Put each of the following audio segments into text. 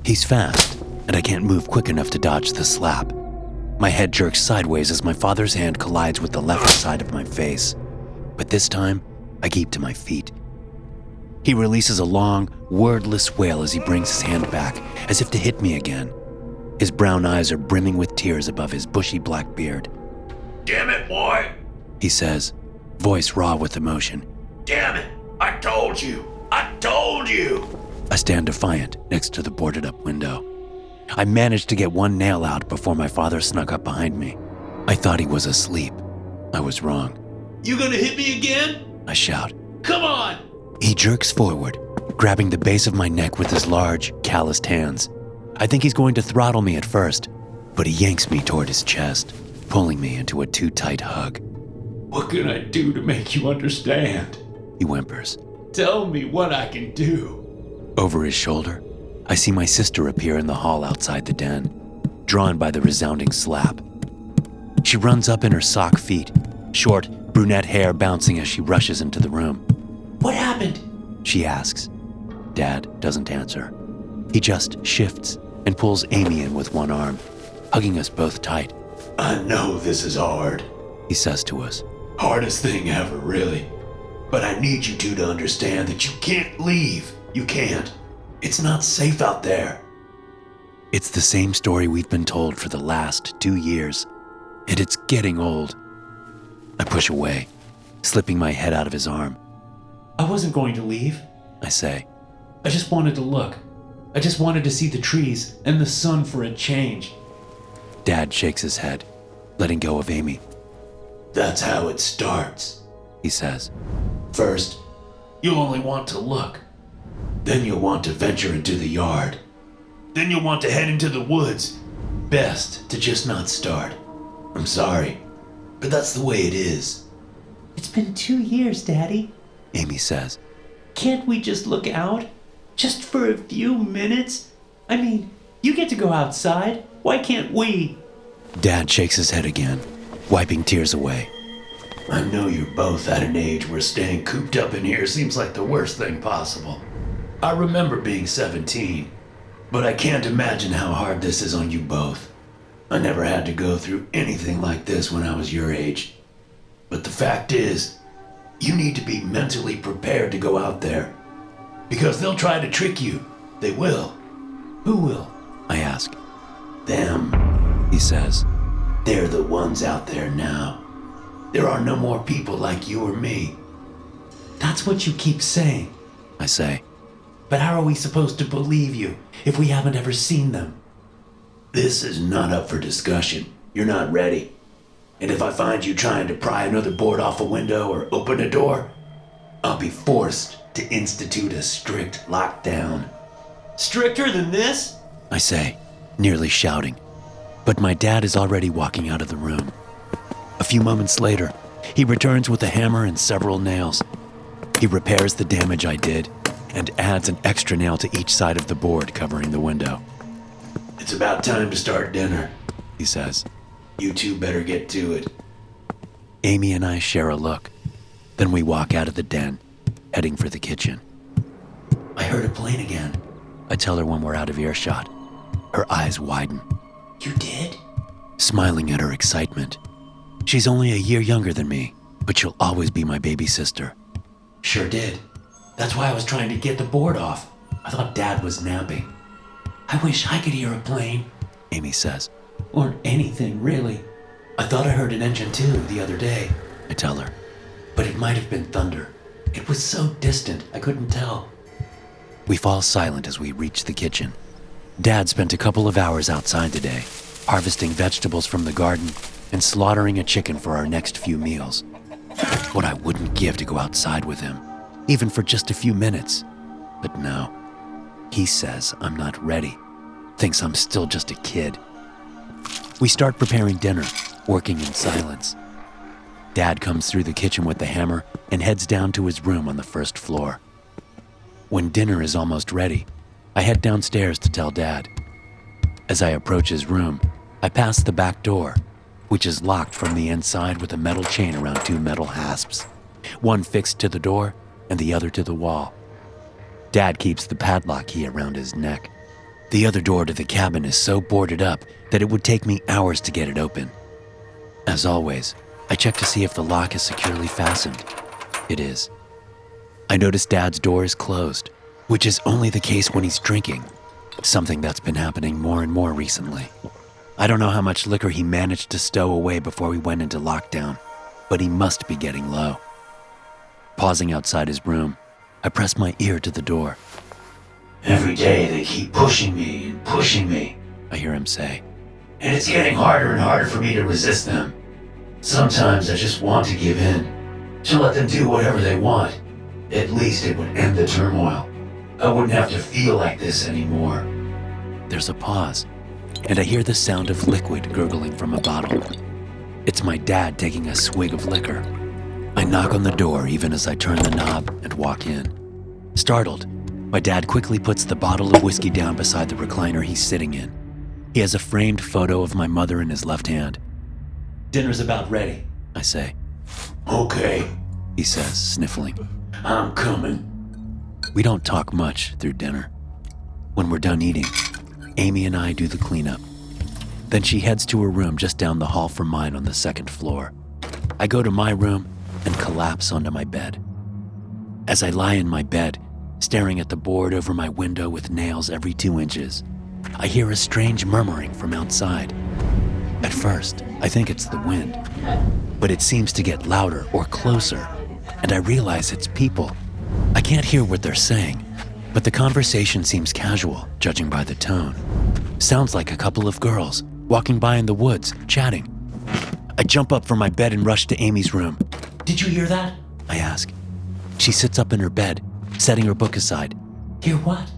He's fast, and I can't move quick enough to dodge the slap. My head jerks sideways as my father's hand collides with the left side of my face. But this time, I keep to my feet. He releases a long, wordless wail as he brings his hand back, as if to hit me again. His brown eyes are brimming with tears above his bushy black beard. "Damn it, boy," he says, voice raw with emotion. "Damn it, I told you. I told you." I stand defiant next to the boarded-up window. I managed to get one nail out before my father snuck up behind me. I thought he was asleep. I was wrong. "You gonna hit me again? I shout. Come on!" He jerks forward, grabbing the base of my neck with his large, calloused hands. I think he's going to throttle me at first, but he yanks me toward his chest, pulling me into a too tight hug. "What can I do to make you understand?" He whimpers. "Tell me what I can do." Over his shoulder, I see my sister appear in the hall outside the den, drawn by the resounding slap. She runs up in her sock feet, short, brunette hair bouncing as she rushes into the room. "What happened?" she asks. Dad doesn't answer. He just shifts and pulls Amy in with one arm, hugging us both tight. "I know this is hard," he says to us. "Hardest thing ever, really. But I need you two to understand that you can't leave. You can't. It's not safe out there." It's the same story we've been told for the last 2 years, and it's getting old. I push away, slipping my head out of his arm. "I wasn't going to leave," I say. "I just wanted to look. I just wanted to see the trees and the sun for a change." Dad shakes his head, letting go of Amy. "That's how it starts," he says. "First, you'll only want to look. Then you'll want to venture into the yard. Then you'll want to head into the woods. Best to just not start. I'm sorry, but that's the way it is." "It's been 2 years, Daddy," Amy says. "Can't we just look out? Just for a few minutes? I mean, you get to go outside. Why can't we?" Dad shakes his head again, wiping tears away. "I know you're both at an age where staying cooped up in here seems like the worst thing possible. I remember being 17, but I can't imagine how hard this is on you both. I never had to go through anything like this when I was your age. But the fact is, you need to be mentally prepared to go out there. Because they'll try to trick you. They will." "Who will?" I ask. "Them," he says. "They're the ones out there now. There are no more people like you or me." "That's what you keep saying," I say. "But how are we supposed to believe you if we haven't ever seen them?" "This is not up for discussion. You're not ready. And if I find you trying to pry another board off a window or open a door, I'll be forced to institute a strict lockdown." "Stricter than this?" I say, nearly shouting. But my dad is already walking out of the room. A few moments later, he returns with a hammer and several nails. He repairs the damage I did and adds an extra nail to each side of the board covering the window. "It's about time to start dinner," he says. "You two better get to it." Amy and I share a look. Then we walk out of the den, heading for the kitchen. "I heard a plane again," I tell her when we're out of earshot. Her eyes widen, "You did?" smiling at her excitement. She's only a year younger than me, but she'll always be my baby sister. "Sure did. That's why I was trying to get the board off. I thought Dad was napping." "I wish I could hear a plane," Amy says. "Or anything, really. I thought I heard an engine too the other day." I tell her. "But it might have been thunder. It was so distant, I couldn't tell." We fall silent as we reach the kitchen. Dad spent a couple of hours outside today, harvesting vegetables from the garden and slaughtering a chicken for our next few meals. What I wouldn't give to go outside with him, even for just a few minutes. But no, he says I'm not ready, thinks I'm still just a kid. We start preparing dinner, working in silence. Dad comes through the kitchen with the hammer and heads down to his room on the first floor. When dinner is almost ready, I head downstairs to tell Dad. As I approach his room, I pass the back door, which is locked from the inside with a metal chain around 2 metal hasps, one fixed to the door and the other to the wall. Dad keeps the padlock key around his neck. The other door to the cabin is so boarded up that it would take me hours to get it open. As always, I check to see if the lock is securely fastened. It is. I notice Dad's door is closed, which is only the case when he's drinking, something that's been happening more and more recently. I don't know how much liquor he managed to stow away before we went into lockdown, but he must be getting low. Pausing outside his room, I press my ear to the door. Every day they keep pushing me, I hear him say. and it's getting harder and harder for me to resist them. Sometimes I just want to give in, to let them do whatever they want. At least it would end the turmoil. I wouldn't have to feel like this anymore. There's a pause, and I hear the sound of liquid gurgling from a bottle. It's my dad taking a swig of liquor. I knock on the door even as I turn the knob and walk in. Startled, my dad quickly puts the bottle of whiskey down beside the recliner he's sitting in. He has a framed photo of my mother in his left hand. Dinner's about ready, I say. Okay, He says, sniffling. I'm coming. We don't talk much through dinner. When we're done eating, Amy and I do the cleanup. Then she heads to her room just down the hall from mine on the second floor. I go to my room and collapse onto my bed. As I lie in my bed, staring at the board over my window with nails every 2 inches, I hear a strange murmuring from outside. At first, I think it's the wind, but it seems to get louder or closer, and I realize it's people. I can't hear what they're saying, but the conversation seems casual, judging by the tone. Sounds like a couple of girls walking by in the woods, chatting. I jump up from my bed and rush to Amy's room. Did you hear that? I ask. She sits up in her bed, setting her book aside. Hear what?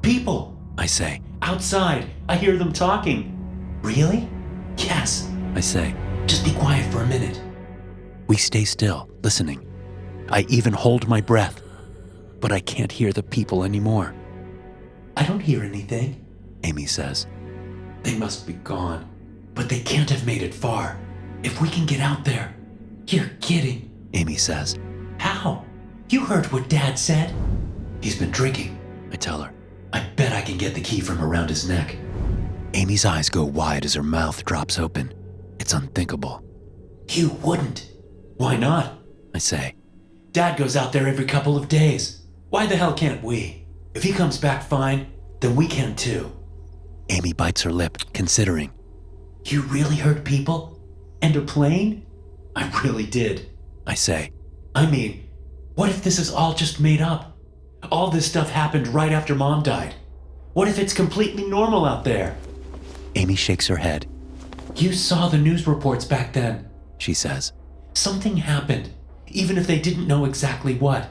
People. I say. Outside. I hear them talking. Really? Yes. I say. Just be quiet for a minute. We stay still, listening. I even hold my breath, but I can't hear the people anymore. I don't hear anything. Amy says. They must be gone, but they can't have made it far. If we can get out there. You're kidding. Amy says. How? You heard what Dad said? He's been drinking. I tell her. I bet I can get the key from around his neck. Amy's eyes go wide as her mouth drops open. It's unthinkable. You wouldn't. Why not? I say. Dad goes out there every couple of days. Why the hell can't we? If he comes back fine, then we can too. Amy bites her lip, considering. You really heard people? And a plane? I really did. I say. I mean, what if this is all just made up? All this stuff happened right after Mom died. What if it's completely normal out there? Amy shakes her head. You saw the news reports back then, she says. Something happened, even if they didn't know exactly what.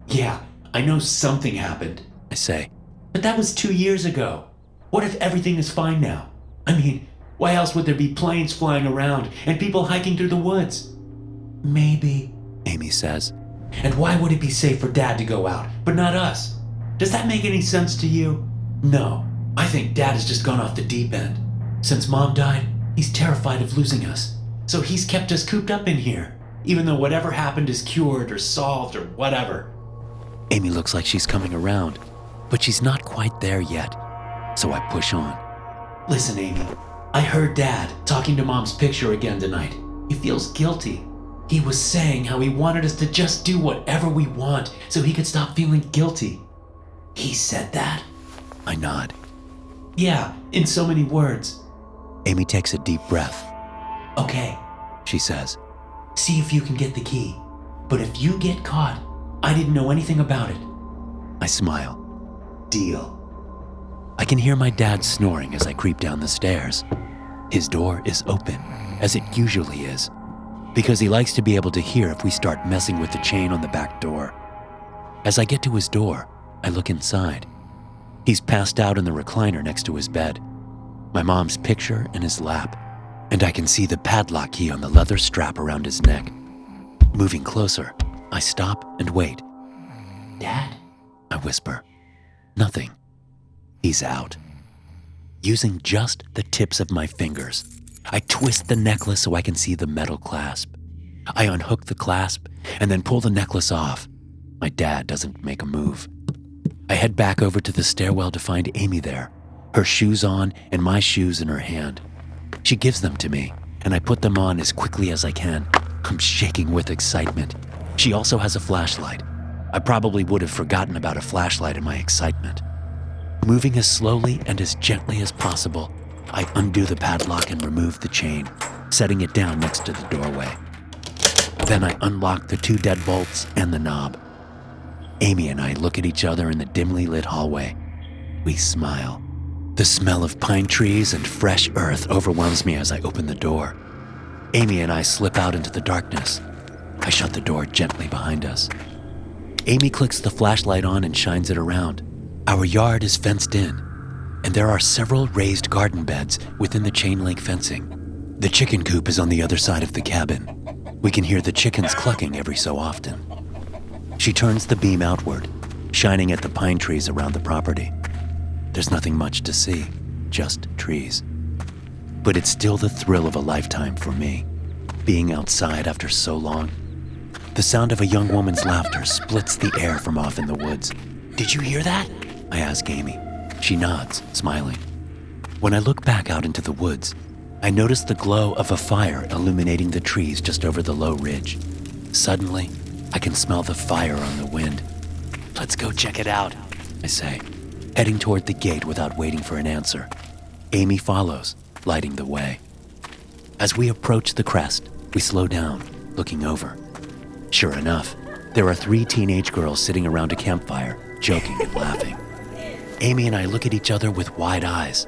Yeah, I know something happened. I say. But that was 2 years ago. What if everything is fine now? I mean, why else would there be planes flying around and people hiking through the woods? Maybe, Amy says. And why would it be safe for Dad to go out, but not us? Does that make any sense to you? No, I think Dad has just gone off the deep end. Since Mom died, he's terrified of losing us. So he's kept us cooped up in here, even though whatever happened is cured or solved or whatever. Amy looks like she's coming around, but she's not quite there yet. So I push on. Listen, Amy, I heard Dad talking to Mom's picture again tonight. He feels guilty. He was saying how he wanted us to just do whatever we want so he could stop feeling guilty. He said that? I nod. Yeah, in so many words. Amy takes a deep breath. Okay, She says. see if you can get the key. But if you get caught, I didn't know anything about it. I smile. Deal. I can hear my dad snoring as I creep down the stairs. His door is open, as it usually is, because he likes to be able to hear if we start messing with the chain on the back door. As I get to his door, I look inside. He's passed out in the recliner next to his bed, my mom's picture in his lap, and I can see the padlock key on the leather strap around his neck. Moving closer, I stop and wait. Dad? I whisper. Nothing. He's out. Using just the tips of my fingers, I twist the necklace so I can see the metal clasp. I unhook the clasp and then pull the necklace off. My dad doesn't make a move. I head back over to the stairwell to find Amy there, her shoes on and my shoes in her hand. She gives them to me, and I put them on as quickly as I can. I'm shaking with excitement. She also has a flashlight. I probably would have forgotten about a flashlight in my excitement. Moving as slowly and as gently as possible, I undo the padlock and remove the chain, setting it down next to the doorway. Then I unlock the 2 deadbolts and the knob. Amy and I look at each other in the dimly lit hallway. We smile. The smell of pine trees and fresh earth overwhelms me as I open the door. Amy and I slip out into the darkness. I shut the door gently behind us. Amy clicks the flashlight on and shines it around. Our yard is fenced in, and there are several raised garden beds within the chain link fencing. The chicken coop is on the other side of the cabin. We can hear the chickens clucking every so often. She turns the beam outward, shining at the pine trees around the property. There's nothing much to see, just trees. But it's still the thrill of a lifetime for me, being outside after so long. The sound of a young woman's laughter splits the air from off in the woods. "Did you hear that?" I ask Amy. She nods, smiling. When I look back out into the woods, I notice the glow of a fire illuminating the trees just over the low ridge. Suddenly, I can smell the fire on the wind. "Let's go check it out," I say, heading toward the gate without waiting for an answer. Amy follows, lighting the way. As we approach the crest, we slow down, looking over. Sure enough, there are 3 teenage girls sitting around a campfire, joking and laughing. Amy and I look at each other with wide eyes.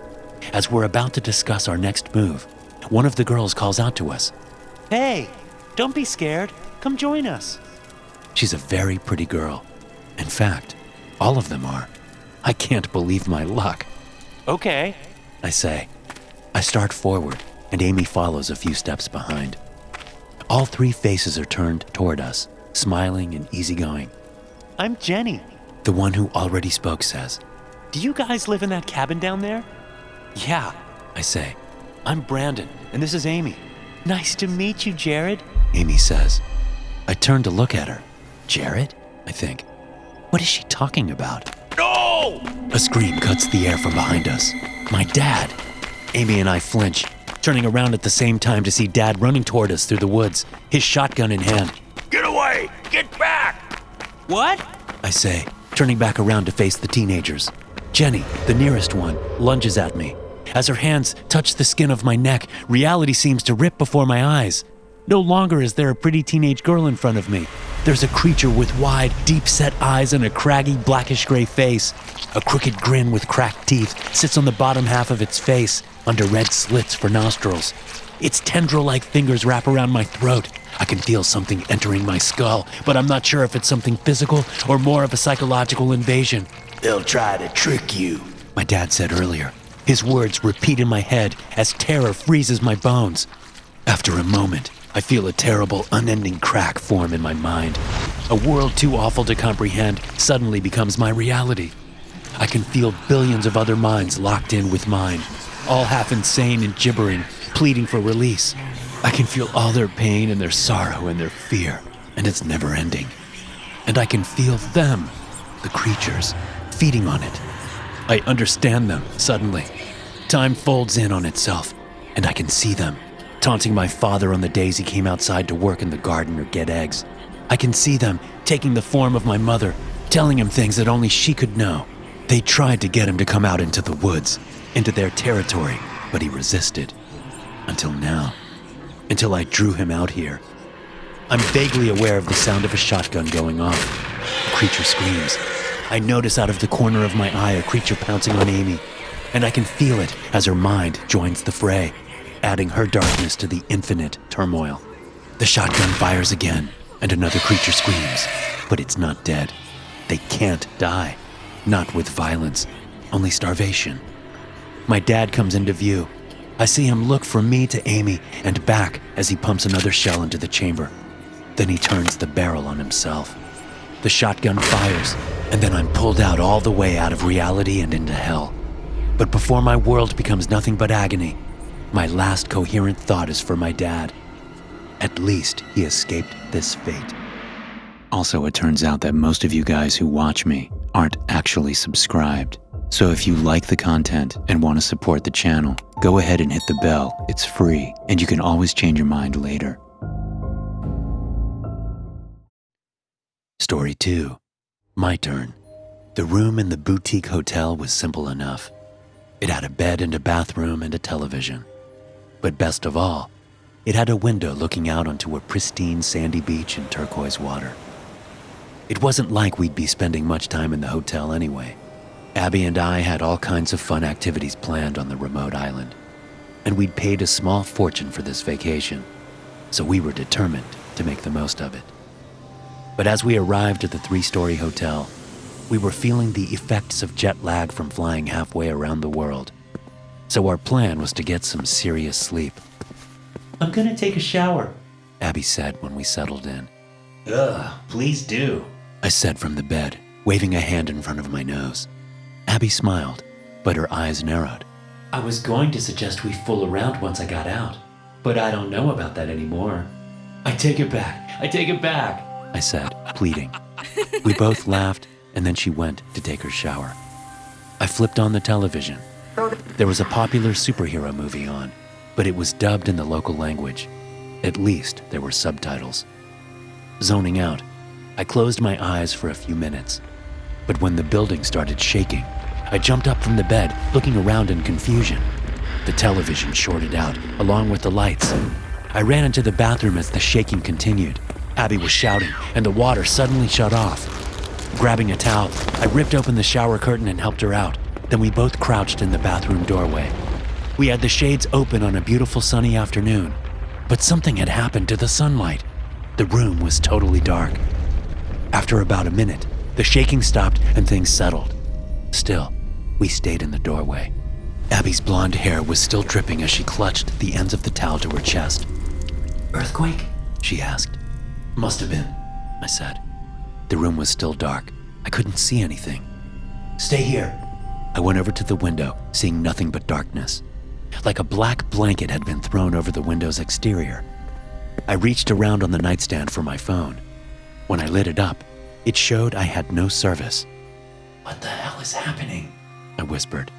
As we're about to discuss our next move, one of the girls calls out to us. "Hey, don't be scared. Come join us." She's a very pretty girl. In fact, all of them are. I can't believe my luck. "Okay," I say. I start forward, and Amy follows a few steps behind. All 3 faces are turned toward us, smiling and easygoing. "I'm Jenny," the one who already spoke says. "Do you guys live in that cabin down there?" "Yeah," I say. "I'm Brandon, and this is Amy." "Nice to meet you, Jared," Amy says. I turn to look at her. Jared? I think. What is she talking about? "No!" A scream cuts the air from behind us. My dad! Amy and I flinch, turning around at the same time to see Dad running toward us through the woods, his shotgun in hand. "Get away! Get back!" "What?" I say, turning back around to face the teenagers. Jenny, the nearest one, lunges at me. As her hands touch the skin of my neck, reality seems to rip before my eyes. No longer is there a pretty teenage girl in front of me. There's a creature with wide, deep-set eyes and a craggy, blackish-gray face. A crooked grin with cracked teeth sits on the bottom half of its face, under red slits for nostrils. Its tendril-like fingers wrap around my throat. I can feel something entering my skull, but I'm not sure if it's something physical or more of a psychological invasion. "They'll try to trick you," my dad said earlier. His words repeat in my head as terror freezes my bones. After a moment, I feel a terrible, unending crack form in my mind. A world too awful to comprehend suddenly becomes my reality. I can feel billions of other minds locked in with mine, all half insane and gibbering, pleading for release. I can feel all their pain and their sorrow and their fear, and it's never ending. And I can feel them, the creatures, feeding on it. I understand them, suddenly. Time folds in on itself, and I can see them, taunting my father on the days he came outside to work in the garden or get eggs. I can see them taking the form of my mother, telling him things that only she could know. They tried to get him to come out into the woods, into their territory, but he resisted. Until now. Until I drew him out here. I'm vaguely aware of the sound of a shotgun going off. The creature screams. I notice out of the corner of my eye a creature pouncing on Amy, and I can feel it as her mind joins the fray, adding her darkness to the infinite turmoil. The shotgun fires again, and another creature screams, but it's not dead. They can't die. Not with violence, only starvation. My dad comes into view. I see him look from me to Amy and back as he pumps another shell into the chamber. Then he turns the barrel on himself. The shotgun fires, and then I'm pulled out all the way out of reality and into hell. But before my world becomes nothing but agony, my last coherent thought is for my dad. At least he escaped this fate. Also, it turns out that most of you guys who watch me aren't actually subscribed, So if you like the content and want to support the channel, go ahead and hit the bell. It's free, and you can always change your mind later. Story 2. My turn. The room in the boutique hotel was simple enough. It had a bed and a bathroom and a television. But best of all, it had a window looking out onto a pristine sandy beach and turquoise water. It wasn't like we'd be spending much time in the hotel anyway. Abby and I had all kinds of fun activities planned on the remote island, and we'd paid a small fortune for this vacation, so we were determined to make the most of it. But as we arrived at the 3-story hotel, we were feeling the effects of jet lag from flying halfway around the world, so our plan was to get some serious sleep. I'm gonna take a shower, Abby said when we settled in. Ugh, please do, I said from the bed, waving a hand in front of my nose. Abby smiled, but her eyes narrowed. I was going to suggest we fool around once I got out, but I don't know about that anymore. I take it back, I said, pleading. We both laughed, and then she went to take her shower. I flipped on the television. There was a popular superhero movie on, but it was dubbed in the local language. At least there were subtitles. Zoning out, I closed my eyes for a few minutes. But when the building started shaking, I jumped up from the bed, looking around in confusion. The television shorted out, along with the lights. I ran into the bathroom as the shaking continued. Abby was shouting, and the water suddenly shut off. Grabbing a towel, I ripped open the shower curtain and helped her out. Then we both crouched in the bathroom doorway. We had the shades open on a beautiful sunny afternoon, but something had happened to the sunlight. The room was totally dark. After about a minute, the shaking stopped and things settled. Still, we stayed in the doorway. Abby's blonde hair was still dripping as she clutched the ends of the towel to her chest. Earthquake? She asked. Must have been, I said. The room was still dark. I couldn't see anything. Stay here. I went over to the window, seeing nothing but darkness. Like a black blanket had been thrown over the window's exterior. I reached around on the nightstand for my phone. When I lit it up, it showed I had no service. What the hell is happening? I whispered.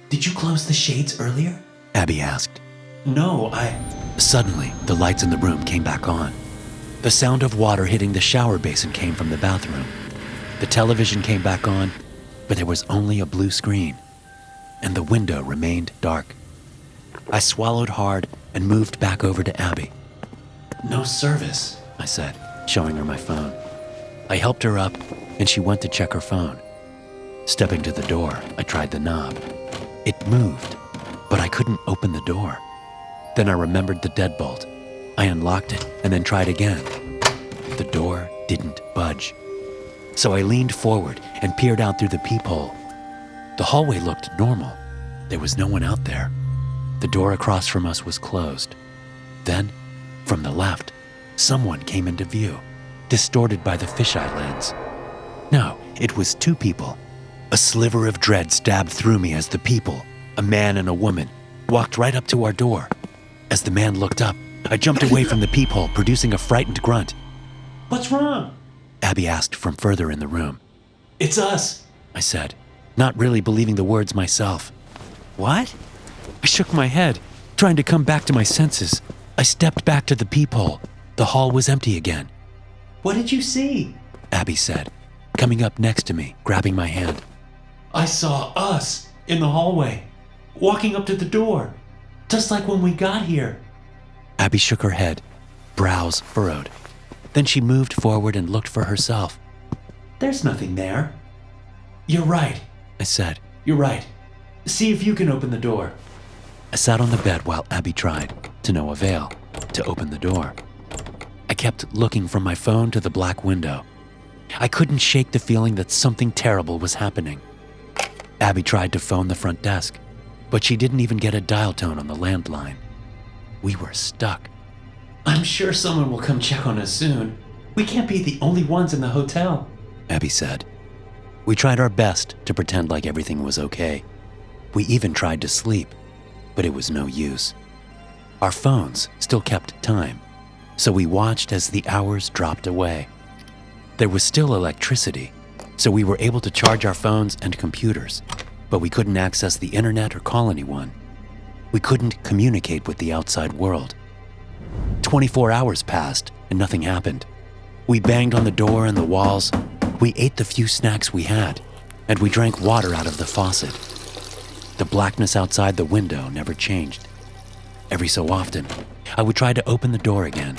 Did you close the shades earlier? Abby asked. No, Suddenly, the lights in the room came back on. The sound of water hitting the shower basin came from the bathroom. The television came back on, but there was only a blue screen, and the window remained dark. I swallowed hard and moved back over to Abby. No service, I said, showing her my phone. I helped her up, and she went to check her phone. Stepping to the door, I tried the knob. It moved, but I couldn't open the door. Then I remembered the deadbolt. I unlocked it and then tried again. The door didn't budge. So I leaned forward and peered out through the peephole. The hallway looked normal. There was no one out there. The door across from us was closed. Then, from the left, someone came into view, distorted by the fisheye lens. No, it was 2 people. A sliver of dread stabbed through me as the people, a man and a woman, walked right up to our door. As the man looked up, I jumped away from the peephole, producing a frightened grunt. What's wrong? Abby asked from further in the room. It's us, I said, not really believing the words myself. What? I shook my head, trying to come back to my senses. I stepped back to the peephole. The hall was empty again. What did you see? Abby said, coming up next to me, grabbing my hand. I saw us in the hallway, walking up to the door, just like when we got here. Abby shook her head, brows furrowed. Then she moved forward and looked for herself. There's nothing there. You're right, I said. You're right. See if you can open the door. I sat on the bed while Abby tried, to no avail, to open the door. I kept looking from my phone to the black window. I couldn't shake the feeling that something terrible was happening. Abby tried to phone the front desk, but she didn't even get a dial tone on the landline. We were stuck. I'm sure someone will come check on us soon. We can't be the only ones in the hotel, Abby said. We tried our best to pretend like everything was okay. We even tried to sleep, but it was no use. Our phones still kept time, so we watched as the hours dropped away. There was still electricity, so we were able to charge our phones and computers, but we couldn't access the internet or call anyone. We couldn't communicate with the outside world. 24 hours passed and nothing happened. We banged on the door and the walls. We ate the few snacks we had, and we drank water out of the faucet. The blackness outside the window never changed. Every so often, I would try to open the door again.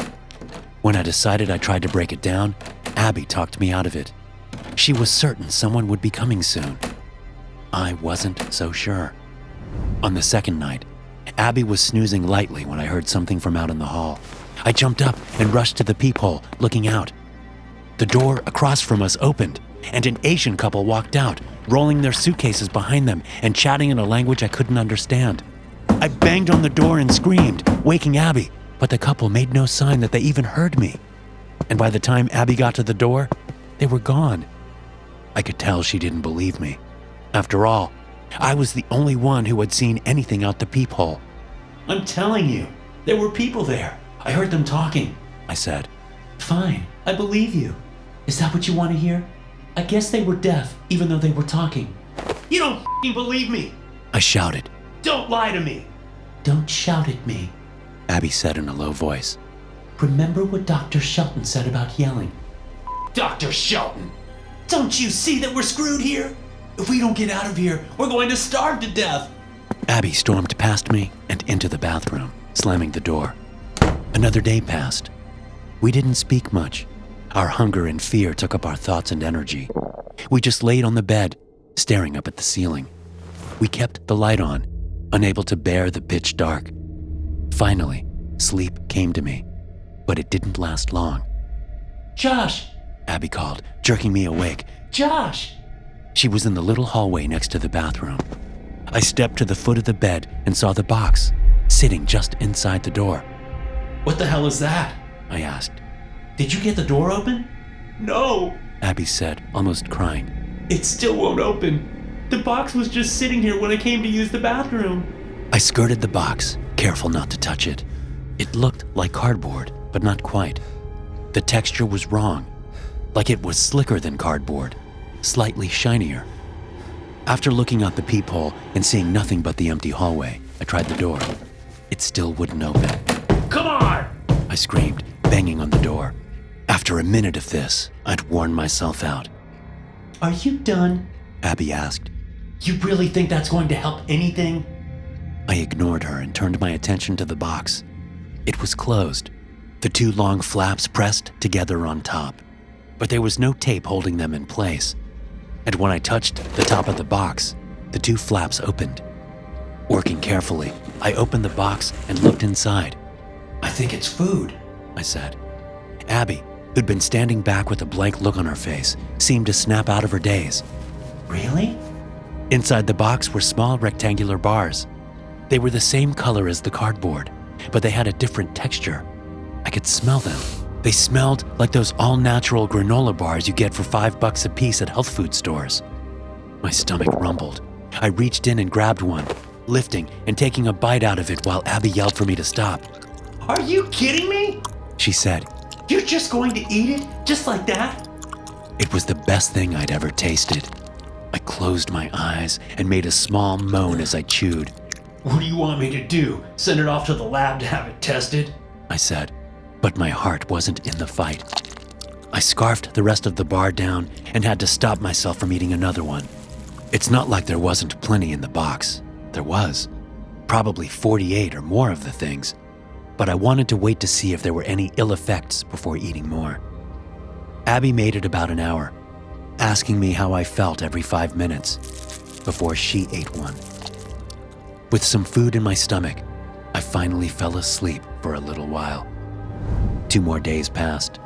When I decided I tried to break it down, Abby talked me out of it. She was certain someone would be coming soon. I wasn't so sure. On the second night, Abby was snoozing lightly when I heard something from out in the hall. I jumped up and rushed to the peephole, looking out. The door across from us opened, and an Asian couple walked out, rolling their suitcases behind them and chatting in a language I couldn't understand. I banged on the door and screamed, waking Abby, but the couple made no sign that they even heard me. And by the time Abby got to the door, they were gone. I could tell she didn't believe me. After all, I was the only one who had seen anything out the peephole. I'm telling you, there were people there. I heard them talking, I said. Fine, I believe you. Is that what you want to hear? I guess they were deaf, even though they were talking. You don't f***ing believe me, I shouted. Don't lie to me. Don't shout at me, Abby said in a low voice. Remember what Dr. Shelton said about yelling. Dr. Shelton! Don't you see that we're screwed here? If we don't get out of here, we're going to starve to death. Abby stormed past me and into the bathroom, slamming the door. Another day passed. We didn't speak much. Our hunger and fear took up our thoughts and energy. We just laid on the bed, staring up at the ceiling. We kept the light on, unable to bear the pitch dark. Finally, sleep came to me, but it didn't last long. Josh! Abby called, jerking me awake. Josh! She was in the little hallway next to the bathroom. I stepped to the foot of the bed and saw the box, sitting just inside the door. What the hell is that? I asked. Did you get the door open? No, Abby said, almost crying. It still won't open. The box was just sitting here when I came to use the bathroom. I skirted the box, careful not to touch it. It looked like cardboard, but not quite. The texture was wrong, like it was slicker than cardboard, slightly shinier. After looking out the peephole and seeing nothing but the empty hallway, I tried the door. It still wouldn't open. Come on! I screamed, banging on the door. After a minute of this, I'd worn myself out. Are you done? Abby asked. You really think that's going to help anything? I ignored her and turned my attention to the box. It was closed, the two long flaps pressed together on top, but there was no tape holding them in place. And when I touched the top of the box, the two flaps opened. Working carefully, I opened the box and looked inside. I think it's food, I said. Abby, who'd been standing back with a blank look on her face, seemed to snap out of her daze. Really? Inside the box were small rectangular bars. They were the same color as the cardboard, but they had a different texture. I could smell them. They smelled like those all-natural granola bars you get for $5 a piece at health food stores. My stomach rumbled. I reached in and grabbed one, lifting and taking a bite out of it while Abby yelled for me to stop. Are you kidding me? She said. You're just going to eat it, just like that? It was the best thing I'd ever tasted. I closed my eyes and made a small moan as I chewed. What do you want me to do? Send it off to the lab to have it tested? I said, but my heart wasn't in the fight. I scarfed the rest of the bar down and had to stop myself from eating another one. It's not like there wasn't plenty in the box. There was. Probably 48 or more of the things. But I wanted to wait to see if there were any ill effects before eating more. Abby made it about an hour, asking me how I felt every 5 minutes before she ate one. With some food in my stomach, I finally fell asleep for a little while. 2 more days passed.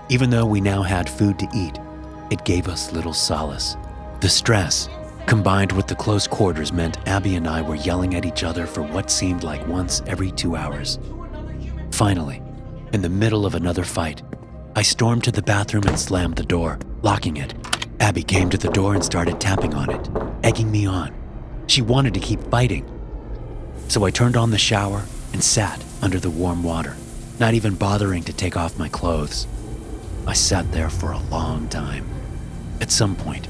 Even though we now had food to eat, it gave us little solace. The stress, combined with the close quarters, meant Abby and I were yelling at each other for what seemed like once every 2 hours. Finally, in the middle of another fight, I stormed to the bathroom and slammed the door, locking it. Abby came to the door and started tapping on it, egging me on. She wanted to keep fighting. So I turned on the shower and sat under the warm water, not even bothering to take off my clothes. I sat there for a long time. At some point,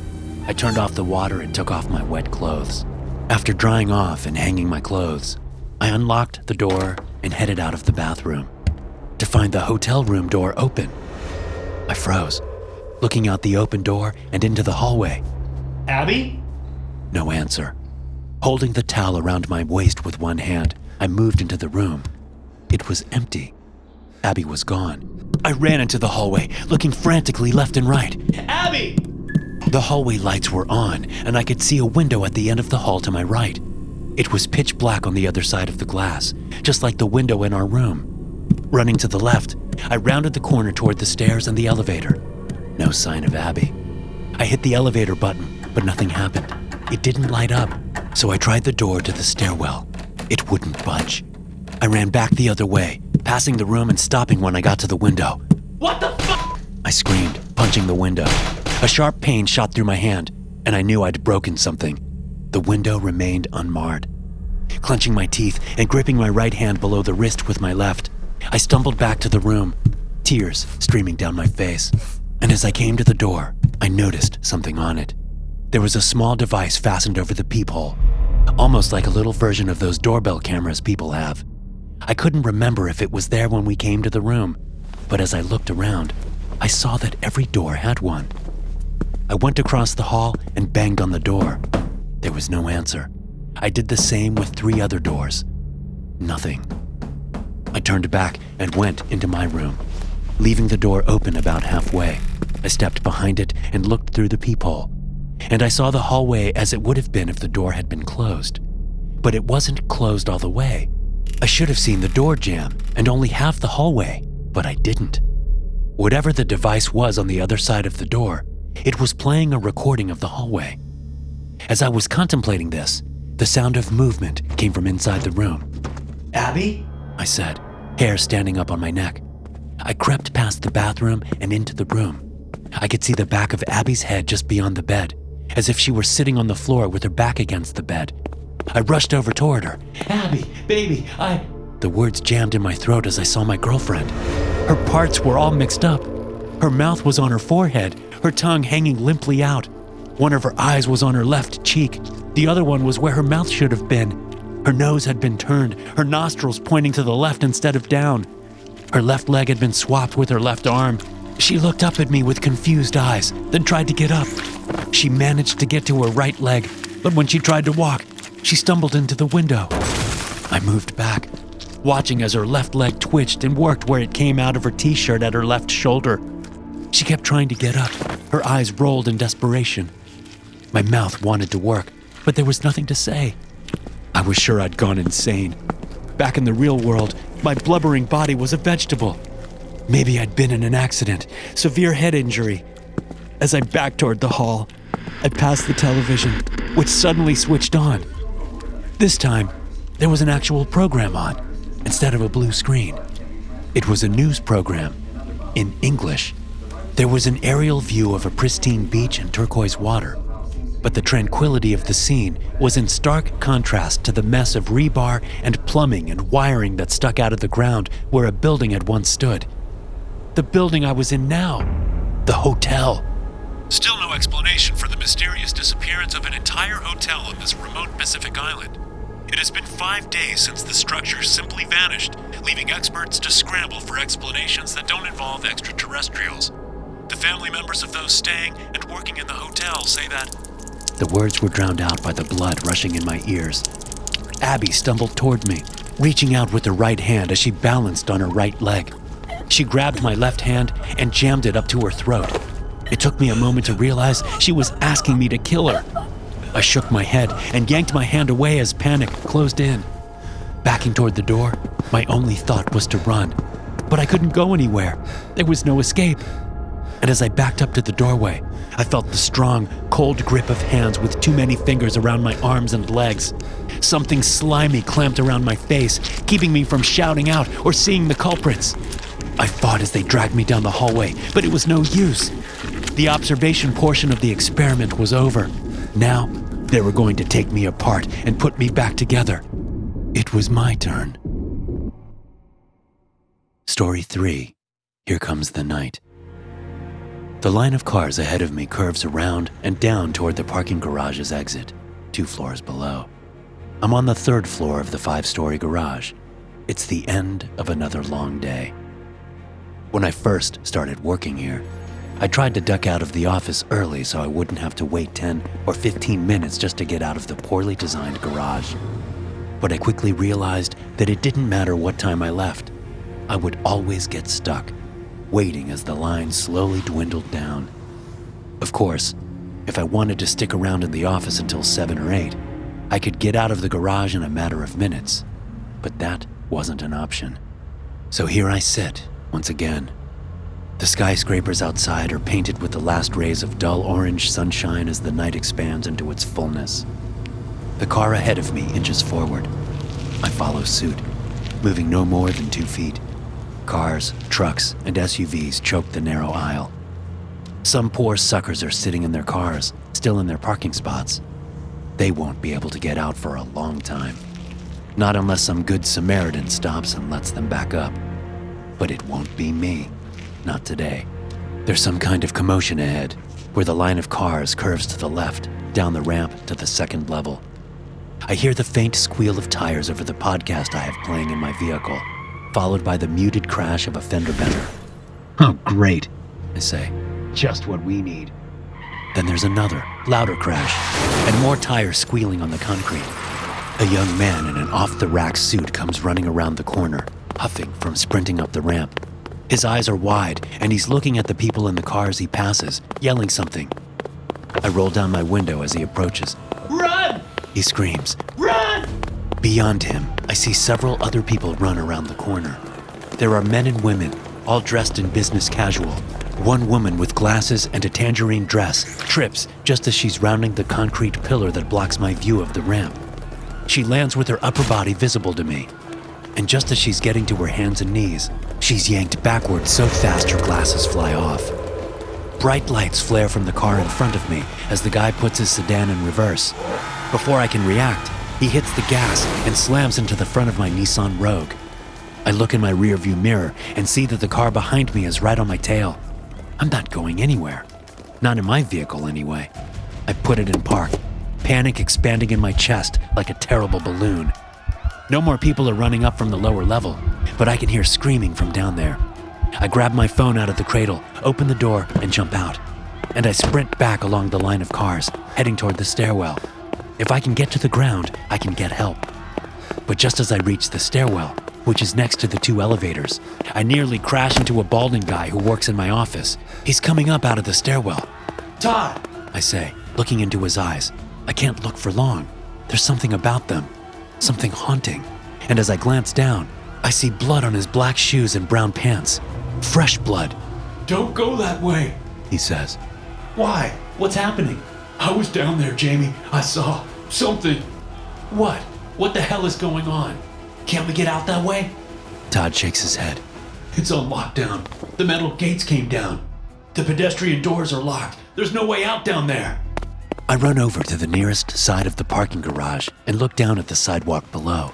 I turned off the water and took off my wet clothes. After drying off and hanging my clothes, I unlocked the door and headed out of the bathroom to find the hotel room door open. I froze, looking out the open door and into the hallway. Abby? No answer. Holding the towel around my waist with one hand, I moved into the room. It was empty. Abby was gone. I ran into the hallway, looking frantically left and right. Abby! The hallway lights were on, and I could see a window at the end of the hall to my right. It was pitch black on the other side of the glass, just like the window in our room. Running to the left, I rounded the corner toward the stairs and the elevator. No sign of Abby. I hit the elevator button, but nothing happened. It didn't light up, so I tried the door to the stairwell. It wouldn't budge. I ran back the other way, passing the room and stopping when I got to the window. What the fuck? I screamed, punching the window. A sharp pain shot through my hand, and I knew I'd broken something. The window remained unmarred. Clenching my teeth and gripping my right hand below the wrist with my left, I stumbled back to the room, tears streaming down my face. And as I came to the door, I noticed something on it. There was a small device fastened over the peephole, almost like a little version of those doorbell cameras people have. I couldn't remember if it was there when we came to the room, but as I looked around, I saw that every door had one. I went across the hall and banged on the door. There was no answer. I did the same with 3 other doors. Nothing. I turned back and went into my room, leaving the door open about halfway. I stepped behind it and looked through the peephole, and I saw the hallway as it would have been if the door had been closed. But it wasn't closed all the way. I should have seen the door jam and only half the hallway, but I didn't. Whatever the device was on the other side of the door, it was playing a recording of the hallway. As I was contemplating this, the sound of movement came from inside the room. Abby? I said, hair standing up on my neck. I crept past the bathroom and into the room. I could see the back of Abby's head just beyond the bed, as if she were sitting on the floor with her back against the bed. I rushed over toward her. Abby, baby, The words jammed in my throat as I saw my girlfriend. Her parts were all mixed up. Her mouth was on her forehead, her tongue hanging limply out. One of her eyes was on her left cheek. The other one was where her mouth should have been. Her nose had been turned, her nostrils pointing to the left instead of down. Her left leg had been swapped with her left arm. She looked up at me with confused eyes, then tried to get up. She managed to get to her right leg, but when she tried to walk, she stumbled into the window. I moved back, watching as her left leg twitched and worked where it came out of her t-shirt at her left shoulder. She kept trying to get up, her eyes rolled in desperation. My mouth wanted to work, but there was nothing to say. I was sure I'd gone insane. Back in the real world, my blubbering body was a vegetable. Maybe I'd been in an accident, severe head injury. As I backed toward the hall, I passed the television, which suddenly switched on. This time, there was an actual program on, instead of a blue screen. It was a news program, in English. There was an aerial view of a pristine beach and turquoise water, but the tranquility of the scene was in stark contrast to the mess of rebar and plumbing and wiring that stuck out of the ground where a building had once stood. The building I was in now, the hotel. Still no explanation for the mysterious disappearance of an entire hotel on this remote Pacific island. It has been 5 days since the structure simply vanished, leaving experts to scramble for explanations that don't involve extraterrestrials. The family members of those staying and working in the hotel say that... The words were drowned out by the blood rushing in my ears. Abby stumbled toward me, reaching out with her right hand as she balanced on her right leg. She grabbed my left hand and jammed it up to her throat. It took me a moment to realize she was asking me to kill her. I shook my head and yanked my hand away as panic closed in. Backing toward the door, my only thought was to run. But I couldn't go anywhere. There was no escape. And as I backed up to the doorway, I felt the strong, cold grip of hands with too many fingers around my arms and legs. Something slimy clamped around my face, keeping me from shouting out or seeing the culprits. I fought as they dragged me down the hallway, but it was no use. The observation portion of the experiment was over. Now, they were going to take me apart and put me back together. It was my turn. Story 3. Here Comes the Night. The line of cars ahead of me curves around and down toward the parking garage's exit, 2 floors below. I'm on the 3rd floor of the 5-story garage. It's the end of another long day. When I first started working here, I tried to duck out of the office early so I wouldn't have to wait 10 or 15 minutes just to get out of the poorly designed garage. But I quickly realized that it didn't matter what time I left. I would always get stuck, waiting as the line slowly dwindled down. Of course, if I wanted to stick around in the office until 7 or 8, I could get out of the garage in a matter of minutes, but that wasn't an option. So here I sit, once again. The skyscrapers outside are painted with the last rays of dull orange sunshine as the night expands into its fullness. The car ahead of me inches forward. I follow suit, moving no more than 2 feet. Cars, trucks, and SUVs choke the narrow aisle. Some poor suckers are sitting in their cars, still in their parking spots. They won't be able to get out for a long time. Not unless some good Samaritan stops and lets them back up. But it won't be me. Not today. There's some kind of commotion ahead, where the line of cars curves to the left, down the ramp to the 2nd level. I hear the faint squeal of tires over the podcast I have playing in my vehicle, followed by the muted crash of a fender bender. "Oh, great," I say. "Just what we need." Then there's another, louder crash, and more tires squealing on the concrete. A young man in an off-the-rack suit comes running around the corner, huffing from sprinting up the ramp. His eyes are wide, and he's looking at the people in the cars he passes, yelling something. I roll down my window as he approaches. Run! He screams. Run! Beyond him, I see several other people run around the corner. There are men and women, all dressed in business casual. One woman with glasses and a tangerine dress trips just as she's rounding the concrete pillar that blocks my view of the ramp. She lands with her upper body visible to me. And just as she's getting to her hands and knees, she's yanked backwards so fast her glasses fly off. Bright lights flare from the car in front of me as the guy puts his sedan in reverse. Before I can react, he hits the gas and slams into the front of my Nissan Rogue. I look in my rearview mirror and see that the car behind me is right on my tail. I'm not going anywhere. Not in my vehicle, anyway. I put it in park, panic expanding in my chest like a terrible balloon. No more people are running up from the lower level, but I can hear screaming from down there. I grab my phone out of the cradle, open the door, and jump out. And I sprint back along the line of cars, heading toward the stairwell. If I can get to the ground, I can get help. But just as I reach the stairwell, which is next to the 2 elevators, I nearly crash into a balding guy who works in my office. He's coming up out of the stairwell. Todd! I say, looking into his eyes. I can't look for long. There's something about them. Something haunting. And as I glance down, I see blood on his black shoes and brown pants. Fresh blood. Don't go that way. He says. Why? What's happening? I was down there, Jamie. I saw something. What? What the hell is going on? Can't we get out that way? Todd shakes his head. It's on lockdown. The metal gates came down. The pedestrian doors are locked. There's no way out down there. I run over to the nearest side of the parking garage and look down at the sidewalk below.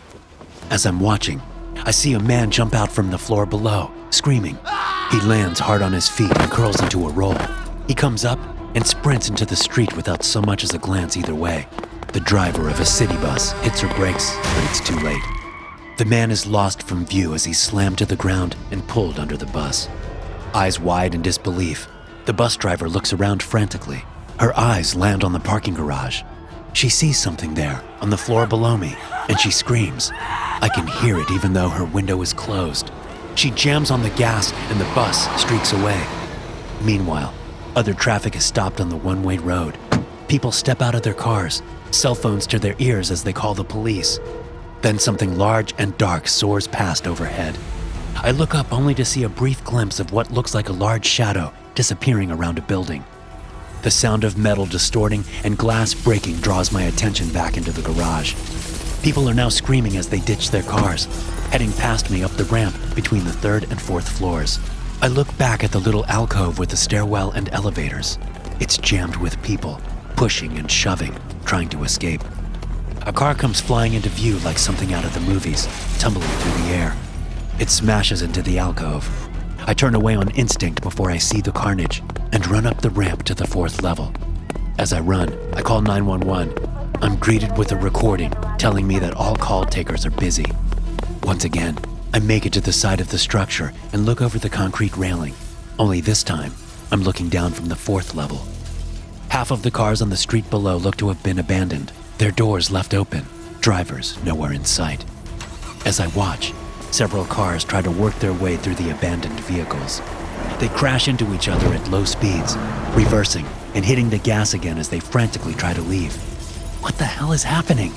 As I'm watching, I see a man jump out from the floor below, screaming. He lands hard on his feet and curls into a roll. He comes up and sprints into the street without so much as a glance either way. The driver of a city bus hits her brakes, but it's too late. The man is lost from view as he's slammed to the ground and pulled under the bus. Eyes wide in disbelief, the bus driver looks around frantically. Her eyes land on the parking garage. She sees something there on the floor below me, and she screams. I can hear it even though her window is closed. She jams on the gas and the bus streaks away. Meanwhile, other traffic is stopped on the one-way road. People step out of their cars, cell phones to their ears as they call the police. Then something large and dark soars past overhead. I look up only to see a brief glimpse of what looks like a large shadow disappearing around a building. The sound of metal distorting and glass breaking draws my attention back into the garage. People are now screaming as they ditch their cars, heading past me up the ramp between the 3rd and 4th floors. I look back at the little alcove with the stairwell and elevators. It's jammed with people, pushing and shoving, trying to escape. A car comes flying into view like something out of the movies, tumbling through the air. It smashes into the alcove. I turn away on instinct before I see the carnage. and run up the ramp to the 4th level. As I run, I call 911. I'm greeted with a recording telling me that all call takers are busy. Once again, I make it to the side of the structure and look over the concrete railing. Only this time, I'm looking down from the 4th level. Half of the cars on the street below look to have been abandoned, their doors left open, drivers nowhere in sight. As I watch, several cars try to work their way through the abandoned vehicles. They crash into each other at low speeds, reversing and hitting the gas again as they frantically try to leave. What the hell is happening?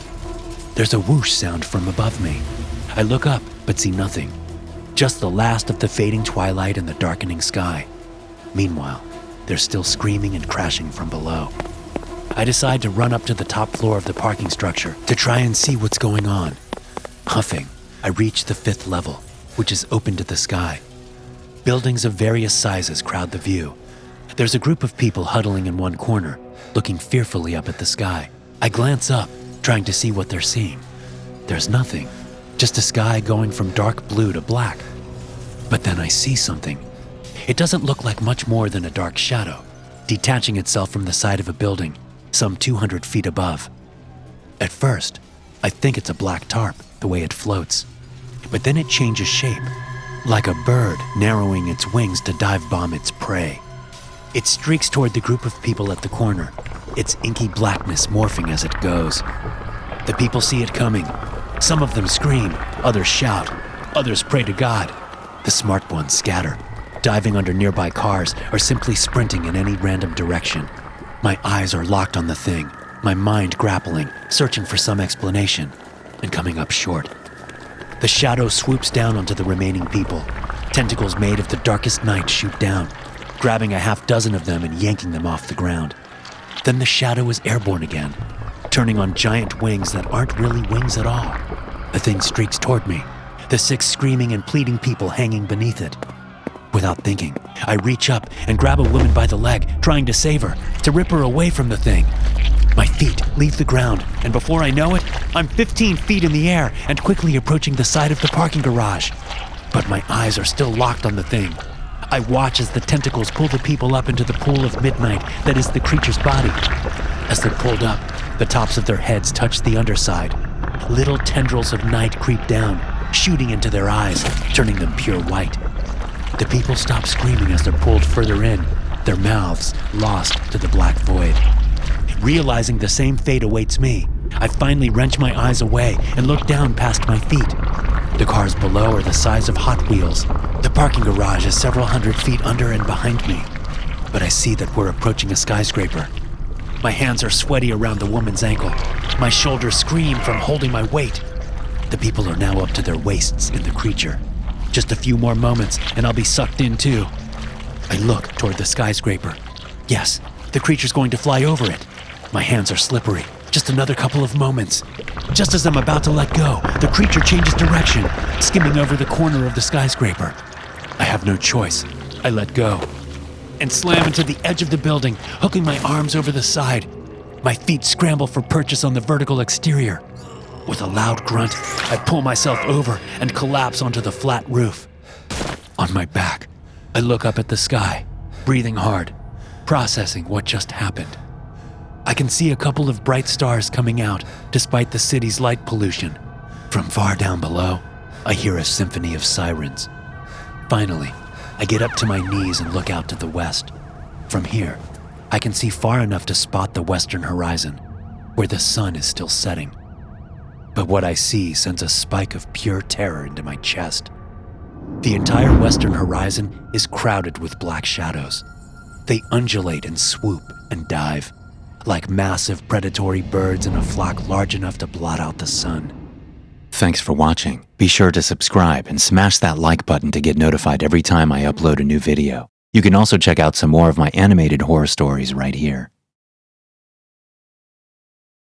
There's a whoosh sound from above me. I look up but see nothing, just the last of the fading twilight and the darkening sky. Meanwhile, they're still screaming and crashing from below. I decide to run up to the top floor of the parking structure to try and see what's going on. Huffing, I reach the 5th level, which is open to the sky. Buildings of various sizes crowd the view. There's a group of people huddling in one corner, looking fearfully up at the sky. I glance up, trying to see what they're seeing. There's nothing, just a sky going from dark blue to black. But then I see something. It doesn't look like much more than a dark shadow, detaching itself from the side of a building, some 200 feet above. At first, I think it's a black tarp, the way it floats. But then it changes shape, like a bird narrowing its wings to dive bomb its prey. It streaks toward the group of people at the corner, its inky blackness morphing as it goes. The people see it coming. Some of them scream, others shout, others pray to God. The smart ones scatter, diving under nearby cars or simply sprinting in any random direction. My eyes are locked on the thing, my mind grappling, searching for some explanation, and coming up short. The shadow swoops down onto the remaining people. Tentacles made of the darkest night shoot down, grabbing a half dozen of them and yanking them off the ground. Then the shadow is airborne again, turning on giant wings that aren't really wings at all. The thing streaks toward me, the 6 screaming and pleading people hanging beneath it. Without thinking, I reach up and grab a woman by the leg, trying to save her, to rip her away from the thing. My feet leave the ground, and before I know it, I'm 15 feet in the air and quickly approaching the side of the parking garage. But my eyes are still locked on the thing. I watch as the tentacles pull the people up into the pool of midnight that is the creature's body. As they're pulled up, the tops of their heads touch the underside. Little tendrils of night creep down, shooting into their eyes, turning them pure white. The people stop screaming as they're pulled further in, their mouths lost to the black void. Realizing the same fate awaits me, I finally wrench my eyes away and look down past my feet. The cars below are the size of Hot Wheels. The parking garage is several hundred feet under and behind me. But I see that we're approaching a skyscraper. My hands are sweaty around the woman's ankle. My shoulders scream from holding my weight. The people are now up to their waists in the creature. Just a few more moments and I'll be sucked in too. I look toward the skyscraper. Yes, the creature's going to fly over it. My hands are slippery. Just another couple of moments. Just as I'm about to let go, the creature changes direction, skimming over the corner of the skyscraper. I have no choice. I let go and slam into the edge of the building, hooking my arms over the side. My feet scramble for purchase on the vertical exterior. With a loud grunt, I pull myself over and collapse onto the flat roof. On my back, I look up at the sky, breathing hard, processing what just happened. I can see a couple of bright stars coming out despite the city's light pollution. From far down below, I hear a symphony of sirens. Finally, I get up to my knees and look out to the west. From here, I can see far enough to spot the western horizon, where the sun is still setting. But what I see sends a spike of pure terror into my chest. The entire western horizon is crowded with black shadows. They undulate and swoop and dive, like massive predatory birds in a flock large enough to blot out the sun. Thanks for watching. Be sure to subscribe and smash that like button to get notified every time I upload a new video. You can also check out some more of my animated horror stories right here.